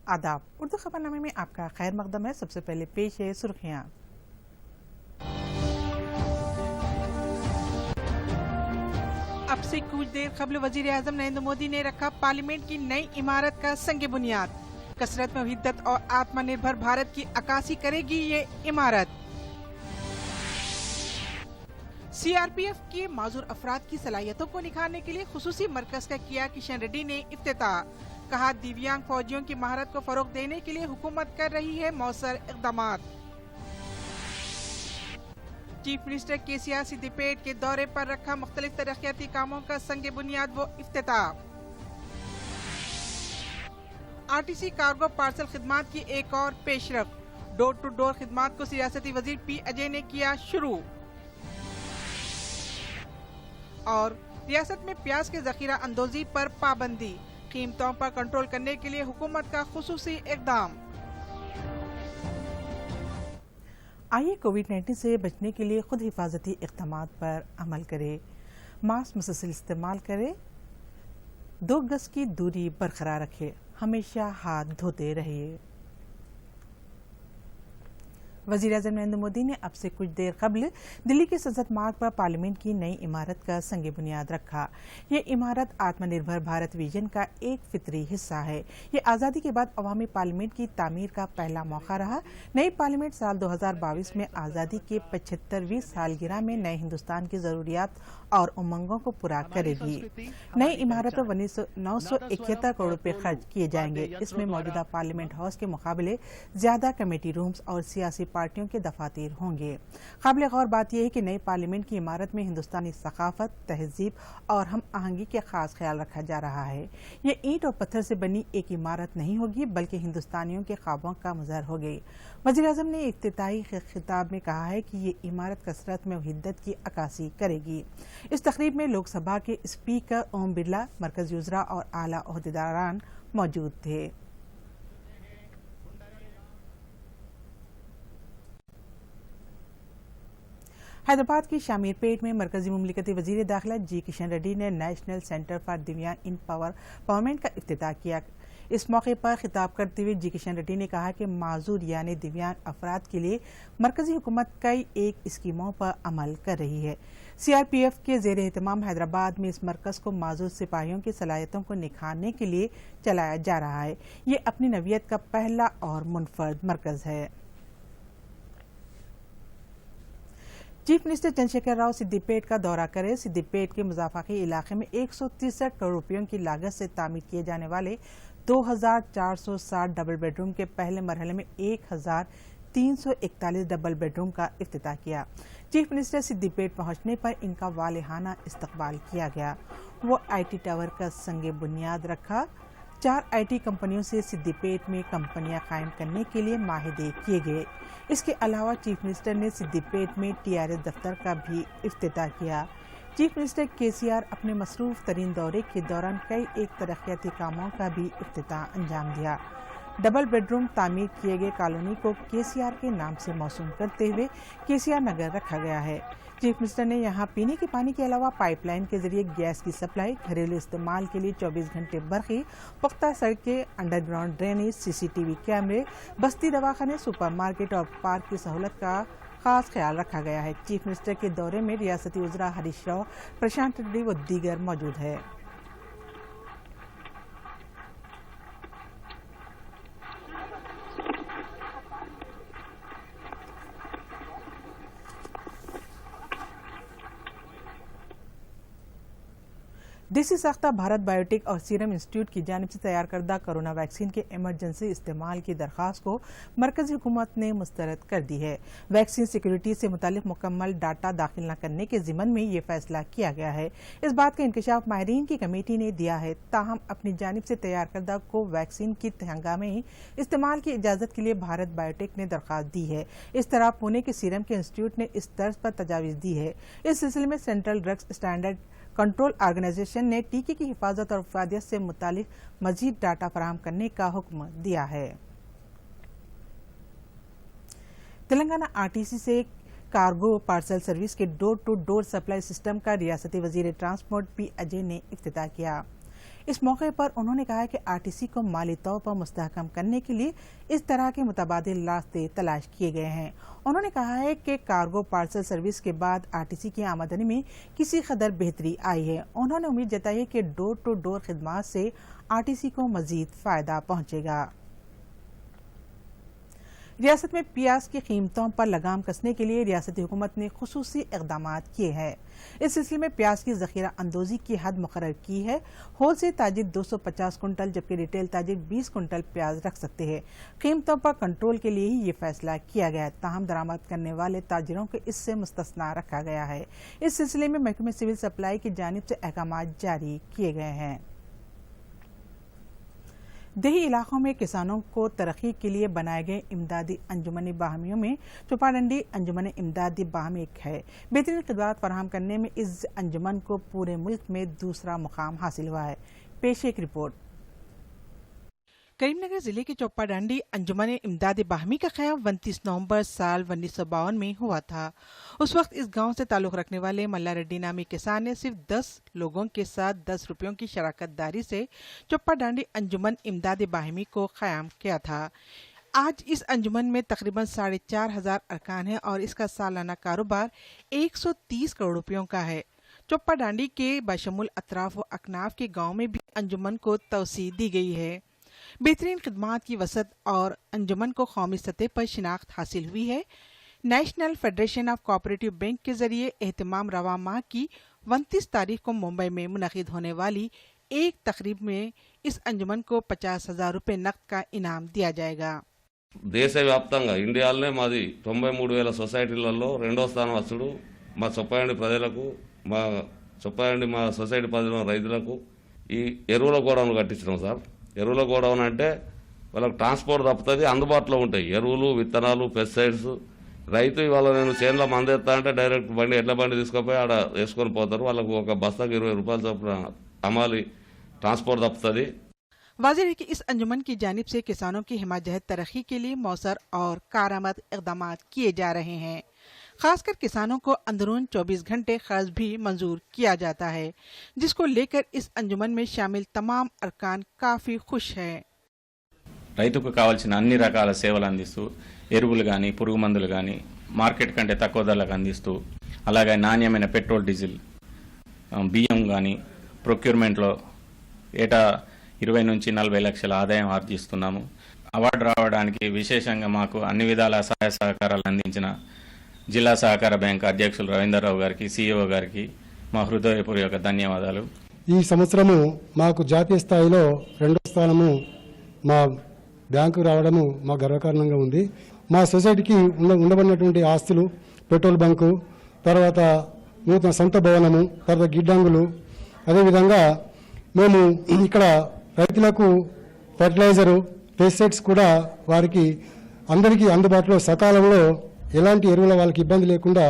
आदाब। उर्दू खबरनामे में आपका खैर मकदम है। सबसे पहले पेश है सुर्खियां। अब से कुछ देर कबल वजीर आजम नरेंद्र मोदी ने रखा पार्लियामेंट की नई इमारत का संग बुनियाद। कसरत में हिद्दत और आत्मनिर्भर भारत की अक्कासी करेगी ये इमारत। सीआरपीएफ के माजूर अफराद की सलाहियतों को निखारने के लिए खुसूसी मरकज का किया किशन रेड्डी ने इफ्तिताह। कहा, दिव्यांग फौजियों की महारत को फरोग देने के लिए हुकूमत कर रही है मौसर इक़दामात। चीफ मिनिस्टर केसीआर सिद्दीपेट के दौरे पर रखा मुख्तलिफ तरक्याती कामों का संग बुनियाद व इफ्तिताह। आरटीसी कार्गो पार्सल खिदमात की एक और पेशरफ। डोर टू डोर खिदमात को सियासती वजीर पी अजय ने किया शुरू। और रियासत में प्याज के जखीरा अंदोजी पर पाबंदी। कीमतों पर कंट्रोल करने के लिए हुकूमत का खुसूसी इक़दाम। आइए कोविड-19 से बचने के लिए खुद हिफाजती इक़दामात पर अमल करें। मास्क मुसलसल इस्तेमाल करें, 2 गज की दूरी बरकरार रखें, हमेशा हाथ धोते रहिए। वज़ीर-ए-आज़म नरेंद्र मोदी ने अब से कुछ देर कबल दिल्ली के संसद मार्ग पर पार्लियामेंट की नई इमारत का संग बुनियाद रखा। ये इमारत आत्मनिर्भर भारत विजन का एक फितरी हिस्सा है। ये आज़ादी के बाद अवामी पार्लियामेंट की तामीर का पहला मौका रहा। नई पार्लियामेंट साल 2022 में आज़ादी के 75वीं सालगिरह में नए हिंदुस्तान की ज़रूरियात और उमंगों को पूरा करेगी। नई इमारत पर 971 करोड़ रुपए खर्च किए जाएंगे। इसमें मौजूदा पार्लियामेंट हाउस के मुकाबले ज्यादा कमेटी रूम्स और सियासी पार्टियों के दफातर होंगे। काबिल गौर बात यह है कि नई पार्लियामेंट की इमारत में हिंदुस्तानी सकाफत, तहजीब और हम आहंगी के खास ख्याल रखा जा रहा है। ये ईंट और पत्थर से बनी एक इमारत नहीं होगी, बल्कि हिंदुस्तानियों के ख्वाबों का मज़हर होगी। वज़ीर-ए-आज़म ने इफ्तिताही खिताब में कहा है कि ये इमारत कसरत में हिद्दत की अक्कासी करेगी। इस तकरीब में लोकसभा के स्पीकर ओम बिरला, मरकज़ी वज़रा और आला ओहदेदारान मौजूद थे। हैदराबाद की शामीरपेट में मरकजी मुमलिकती वजीर दाखिला जी किशन रेड्डी ने नेशनल सेंटर फॉर दिव्यांग एम्पावरमेंट का इफ्तिताह किया। इस मौके पर खिताब करते हुए जी किशन रेड्डी ने कहा कि माजूर यानी दिव्यांग अफराद के लिए मरकजी हुकूमत कई एक स्कीमों पर अमल कर रही है। सीआरपीएफ के ज़ेर एहतमाम हैदराबाद में इस मरकज को माजूर सिपाहियों की सलाहियतों को निखारने के लिए चलाया जा रहा है। ये अपनी नवीयत का पहला और मुनफरद मरकज है। चीफ मिनिस्टर चंद्रशेखर राव सिद्दीपेट का दौरा करें। सिद्दीपेट के मुजाफाकी इलाके में 163 करोड़ रुपयों की लागत से तामीर किए जाने वाले 2460 डबल बेडरूम के पहले मरहले में 1341 डबल बेडरूम का इफ्तिताह किया। चीफ मिनिस्टर सिद्दीपेट पहुंचने पर इनका वालिहाना इस्तकबाल किया गया। वो आईटी टावर का संग बुनियाद रखा। 4 आईटी कंपनियों से सिद्दीपेट में कंपनियां कायम करने के लिए माहिदे किए गए। इसके अलावा चीफ मिनिस्टर ने सिद्दीपेट में टीआरएस दफ्तर का भी इफ्तिताह किया। चीफ मिनिस्टर केसीआर अपने मसरूफ तरीन दौरे के दौरान कई एक तरक्याती कामों का भी इफ्तिताह अंजाम दिया। डबल बेडरूम तामीर किए गए कॉलोनी को केसीआर के नाम से मौसूम करते हुए केसीआर नगर रखा गया है। चीफ मिनिस्टर ने यहाँ पीने के पानी के अलावा पाइपलाइन के जरिए गैस की सप्लाई, घरेलू इस्तेमाल के लिए 24 घंटे बरक़ी, पुख्ता सड़कें, अंडरग्राउंड ड्रेनेज, सीसीटीवी कैमरे, बस्ती दवाखाने, सुपरमार्केट और पार्क की सहूलत का खास ख्याल रखा गया है। चीफ मिनिस्टर के दौरे में रियासती वज़रा हरीश राव, प्रशांत रेड्डी व दीगर मौजूद है। देसी साख्ता भारत बायोटेक और सीरम इंस्टीट्यूट की जानिब से तैयार करदा कोरोना वैक्सीन के इमरजेंसी इस्तेमाल की दरख्वास्त को मरकजी हुकूमत ने मुस्तरद कर दी है। वैक्सीन सिक्योरिटी से मुतालिक मुकम्मल डाटा दाखिल न करने के ज़िमन में ये फैसला किया गया है। इस बात का इंकशाफ माहिरीन की कमेटी ने दिया है। ताहम अपनी जानिब से तैयार करदा को वैक्सीन की हंगामी इस्तेमाल की इजाज़त के लिए भारत बायोटेक ने दरख्वास्त दी है। इस तरह पुणे के सीरम के इंस्टीट्यूट ने इस तर्ज पर तजावीज़ दी है। इस सिलसिले में central drugs standard control organisation ने टीके की हिफाजत और अफादियत से मुतालिक मजीद डाटा फराहम करने का हुक्म दिया है। तेलंगाना आरटीसी से कार्गो पार्सल सर्विस के door to door supply system का रियासती वजीर ट्रांसपोर्ट पी अजय ने इफ्तिताह किया। इस मौके पर उन्होंने कहा कि आरटीसी को माली तौर पर मुस्तहकम करने के लिए इस तरह के मुतबादिल रास्ते तलाश किए गए हैं। उन्होंने कहा है कि कार्गो पार्सल सर्विस के बाद आरटीसी की आमदनी में किसी कदर बेहतरी आई है। उन्होंने उम्मीद जताई है कि डोर टू डोर खिदमात से आरटीसी को मजीद फायदा पहुंचेगा। रियासत में प्याज की कीमतों पर लगाम कसने के लिए रियासती हुकूमत ने खुसूसी इक़दाम किए हैं। इस सिलसिले में प्याज की ज़ख़ीरा अंदोज़ी की हद मुकर्रर की है। होलसेल ताजिर 250 कुंटल जबकि रिटेल ताजिर 20 कुंटल प्याज रख सकते हैं। कीमतों पर कंट्रोल के लिए ही ये फैसला किया गया है। ताहम दरामद करने वाले ताजिरों को इससे मुस्तस्ना रखा गया है। इस सिलसिले में महकमे सिविल सप्लाई की जानिब से अहकाम जारी किए गए हैं। देही इलाकों में किसानों को तरक्की के लिए बनाए गए इमदादी अंजुमन बाहमियों में चोपाडंडी अंजुमन इमदादी बाहमी एक है। बेहतरीन खिदमत फराहम करने में इस अंजुमन को पूरे मुल्क में दूसरा मुकाम हासिल हुआ है। पेश एक रिपोर्ट। करीमनगर जिले के चोपाडंडी अंजुमन इमदादी बाहमी का क़याम 29 नवंबर साल 1952 में हुआ था। उस वक्त इस गांव से ताल्लुक़ रखने वाले मल्ला रेड्डी नामी किसान ने सिर्फ 10 लोगों के साथ 10 रुपयों की शराकत दारी से चोपाडंडी अंजुमन इमदादी बाहमी को क़याम किया था। आज इस अंजुमन में तकरीबन 4,500 अरकान हैं और इसका सालाना कारोबार 130 करोड़ रुपयों का है। चोपाडंडी के बशमुल अतराफ व अकनाफ के गाँव में भी अंजुमन को तवसी दी गई है। बेहतरीन खिदमात की वसत और अंजुमन को कौमी सतह पर शिनाख्त हासिल हुई है। National federation of cooperative bank के जरिए एहतमाम रवा माह की 29 तारीख को मुंबई में मुनक़िद होने वाली एक तकरीब में इस अंजुमन को 50,000 रुपये नकद का इनाम दिया जाएगा। దేశవ్యాప్తంగా ఇండియాలోనే మాది 93,000 సొసైటీలలో రెండో స్థానం వచ్చుడు మా చొప్పాయండి ప్రజలకు మా చొప్పాయండి మా సొసైటీ పరిధిలో రైతులకు ఈ ఎరువుల గోడౌన్లు కట్టించడం సార్। ఎరువుల గోడౌన్ అంటే వాళ్ళకి ట్రాన్స్పోర్ట్ తప్పుతుంది, అందుబాటులో ఉంటాయి ఎరువులు విత్తనాలు పెస్టిసైడ్స్। రైతు ఇవాళ నేను చేనులో మందేస్తా అంటే డైరెక్ట్ బండి ఎడ్ల బండి తీసుకుపోయి ఆడ వేసుకొని పోతారు। వాళ్ళకు ఒక బస్తాకు 20 రూపాయలు చొప్పున అమ్మాలి, ట్రాన్స్పోర్ట్ తప్పుతుంది। वाज़ेह है कि इस अंजुमन की जानिब से किसानों की हिमायत तरक्की के लिए मौसर और कारआमद इक़दाम किए जा रहे हैं। खासकर किसानों को अंदरून 24 घंटे कर्ज भी मंजूर किया जाता है, जिसको लेकर इस अंजुमन में शामिल तमाम अरकान काफ़ी खुश हैं। రైతుకు కావాల్సిన అన్ని రకాల సేవలు అందిస్తూ ఎరువులు కానీ పురుగు మందులు కానీ మార్కెట్ కంటే తక్కువ ధరలకు అందిస్తూ అలాగే నాణ్యమైన పెట్రోల్ డీజిల్ బియ్యం కానీ ప్రొక్యూర్మెంట్లో ఏటా 20 నుంచి 40 లక్షల ఆదాయం ఆర్జిస్తున్నాము। అవార్డు రావడానికి విశేషంగా మాకు అన్ని విధాల సహాయ సహకారాలు అందించిన జిల్లా సహకార బ్యాంక్ అధ్యక్షులు రవీంద్రరావు గారికి సిఇఓ గారికి మా హృదయపూర్వక ధన్యవాదాలు। ఈ సంవత్సరము మాకు జాతీయ స్థాయిలో రెండో స్థానము మా బ్యాంకు రావడము మా గర్వకారణంగా ఉంది। మా సొసైటీకి ఉండబడినటువంటి ఆస్తులు పెట్రోల్ బంకు, తర్వాత నూతన సొంత భవనము, తర్వాత గిడ్డంగులు, అదేవిధంగా మేము ఇక్కడ రైతులకు ఫర్టిలైజరు పెస్టిసైడ్స్ కూడా వారికి అందరికీ అందుబాటులో సకాలంలో ఎలాంటి ఎరువుల వాళ్ళకి ఇబ్బంది లేకుండా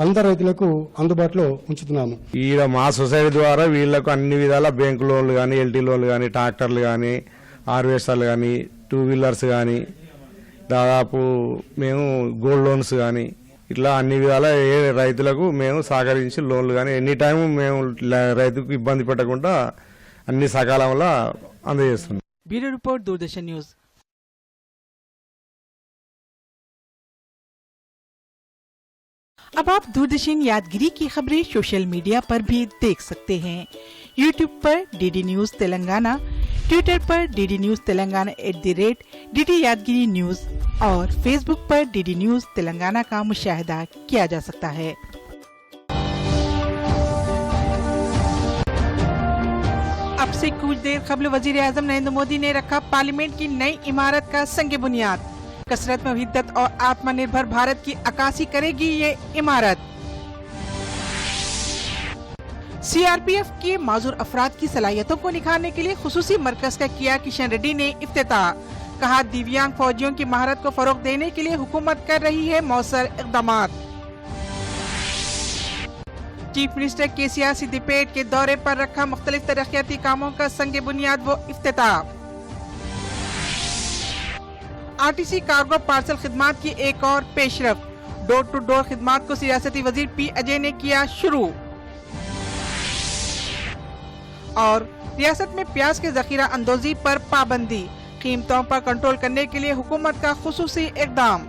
అందరు రైతులకు అందుబాటులో ఉంచుతున్నాము। ఈడ మా సొసైటీ ద్వారా వీళ్లకు అన్ని విధాల బ్యాంకు లోన్లు కానీ, ఎల్టీ లోన్లు కానీ, ట్రాక్టర్లు కానీ, హార్వెస్టర్లు కానీ, 2 వీలర్స్ కానీ, దాదాపు మేము గోల్డ్ లోన్స్ కానీ ఇట్లా అన్ని విధాల రైతులకు మేము సహకరించి లోన్లు కానీ ఎనీ టైం మేము రైతుకు ఇబ్బంది పెట్టకుండా అన్ని సకాలంలో అందజేస్తున్నాం। Bureau report, Doordarshan news. अब आप दूरदर्शन यादगिरी की खबरें सोशल मीडिया पर भी देख सकते हैं। यूट्यूब पर डीडी न्यूज तेलंगाना, ट्विटर पर डीडी न्यूज तेलंगाना @DD यादगिरी न्यूज और फेसबुक पर डीडी न्यूज तेलंगाना का मुशाहिदा किया जा सकता है। अब से कुछ देर कबल वजीर आजम नरेंद्र मोदी ने रखा पार्लियामेंट की नई इमारत का संग बुनियाद। कसरत में हिद्दत और आत्मनिर्भर भारत की अक्कासी करेगी ये इमारत। सीआरपीएफ के माजूर अफराद की सलाहियतों को निखारने के लिए खुसूसी मरकज का किया किशन रेड्डी ने इफ्तिताह। कहा, दिव्यांग फौजियों की महारत को फरोग देने के लिए हुकूमत कर रही है मौसर इक़दामात। चीफ मिनिस्टर केसीआर सिद्दीपेट के दौरे पर रखा मुख्तलिफ तरक्याती कामों का संग बुनियाद व इफ्तिताह। आरटीसी कार्गो पार्सल खिदमात की एक और पेशरफ। डोर टू डोर खिदमात को सियासती वजीर पी अजय ने किया शुरू। और रियासत में प्याज के जखीरा अंदोजी पर पाबंदी, कीमतों पर कंट्रोल करने के लिए हुकूमत का खुसूसी इकदाम।